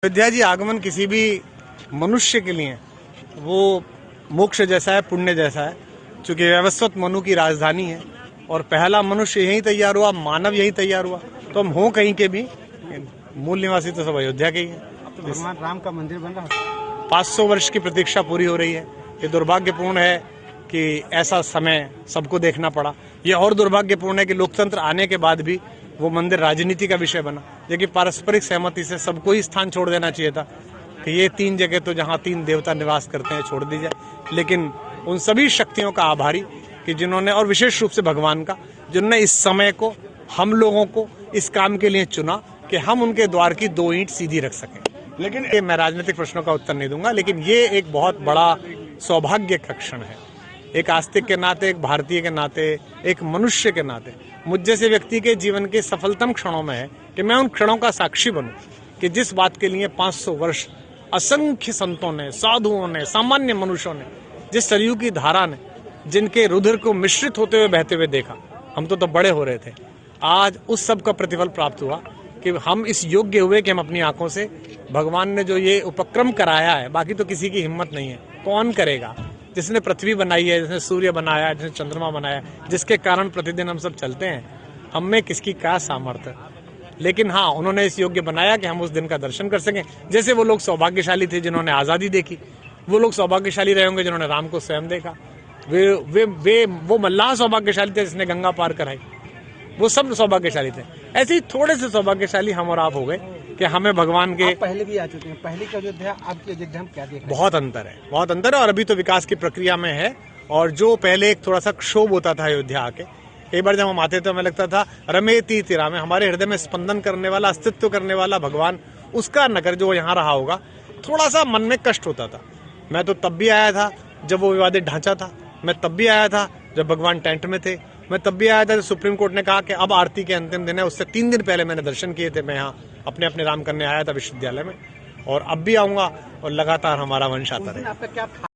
अयोध्या जी आगमन किसी भी मनुष्य के लिए वो मोक्ष जैसा है, पुण्य जैसा है, क्योंकि व्यवस्थित मनु की राजधानी है और पहला मनुष्य यहीं तैयार हुआ, मानव यहीं तैयार हुआ। तो हम हों कहीं के भी, मूल निवासी तो सब अयोध्या के ही हैं। तो भगवान राम का मंदिर बन रहा है। 500 वर्ष की प्रतीक्षा पूरी हो रही है। ये दुर्भाग्यपूर्ण है कि ऐसा समय सबको देखना पड़ा। ये और दुर्भाग्यपूर्ण है कि लोकतंत्र आने के बाद भी वो मंदिर राजनीति का विषय बना, जबकि पारस्परिक सहमति से सबको ही स्थान छोड़ देना चाहिए था कि ये 3 जगह तो जहाँ 3 देवता निवास करते हैं छोड़ दी जाए। लेकिन उन सभी शक्तियों का आभारी कि जिन्होंने, और विशेष रूप से भगवान का, जिन्होंने इस समय को, हम लोगों को इस काम के लिए चुना कि हम उनके द्वार की 2 ईंट सीधी रख सकें। लेकिन ये मैं राजनीतिक प्रश्नों का उत्तर नहीं दूंगा, लेकिन ये एक बहुत बड़ा सौभाग्य का क्षण है। एक आस्तिक के नाते, एक भारतीय के नाते, एक मनुष्य के नाते मुझ जैसे व्यक्ति के जीवन के सफलतम क्षणों में है कि मैं उन क्षणों का साक्षी बनूं कि जिस बात के लिए 500 वर्ष असंख्य संतों ने, साधुओं ने, सामान्य मनुष्यों ने, जिस सरयू की धारा ने, जिनके रुधिर को मिश्रित होते हुए बहते हुए देखा, हम तो बड़े हो रहे थे। आज उस सब का प्रतिफल प्राप्त हुआ कि हम इस योग्य हुए कि हम अपनी आंखों से भगवान ने जो ये उपक्रम कराया है, बाकी तो किसी की हिम्मत नहीं है। कौन करेगा? जिसने पृथ्वी बनाई है, जिसने सूर्य बनाया है, जिसने चंद्रमा बनाया है, जिसके कारण प्रतिदिन हम सब चलते हैं, हम में किसकी क्या सामर्थ्य। लेकिन हाँ, उन्होंने इस योग्य बनाया कि हम उस दिन का दर्शन कर सकें। जैसे वो लोग सौभाग्यशाली थे जिन्होंने आज़ादी देखी, वो लोग सौभाग्यशाली रहे होंगे जिन्होंने राम को स्वयं देखा। वो मल्लाह सौभाग्यशाली थे जिसने गंगा पार कराई। वो सब सौभाग्यशाली थे। ऐसे ही थोड़े से सौभाग्यशाली हम और आप हो गए कि हमें भगवान के, पहले भी आ चुके हैं, पहले की अयोध्या आपकी अयोध्या हम क्या देख रहे हैं? बहुत अंतर है, बहुत अंतर है। और अभी तो विकास की प्रक्रिया में है। और जो पहले एक थोड़ा सा क्षोभ होता था अयोध्या आके, कई बार जब हम आते थे हमें लगता था रमेती तिरा में, हमारे हृदय में स्पंदन करने वाला, अस्तित्व करने वाला भगवान, उसका नगर जो यहाँ रहा होगा, थोड़ा सा मन में कष्ट होता था। मैं तो तब भी आया था जब वो विवादित ढांचा था, मैं तब भी आया था जब भगवान टेंट में थे, मैं तब भी आया था जब सुप्रीम कोर्ट ने कहा कि अब आरती के अंतिम दिन है। उससे 3 दिन पहले मैंने दर्शन किए थे। मैं यहाँ अपने राम करने आया था विश्वविद्यालय में, और अब भी आऊँगा और लगातार हमारा वंश आता रहेगा।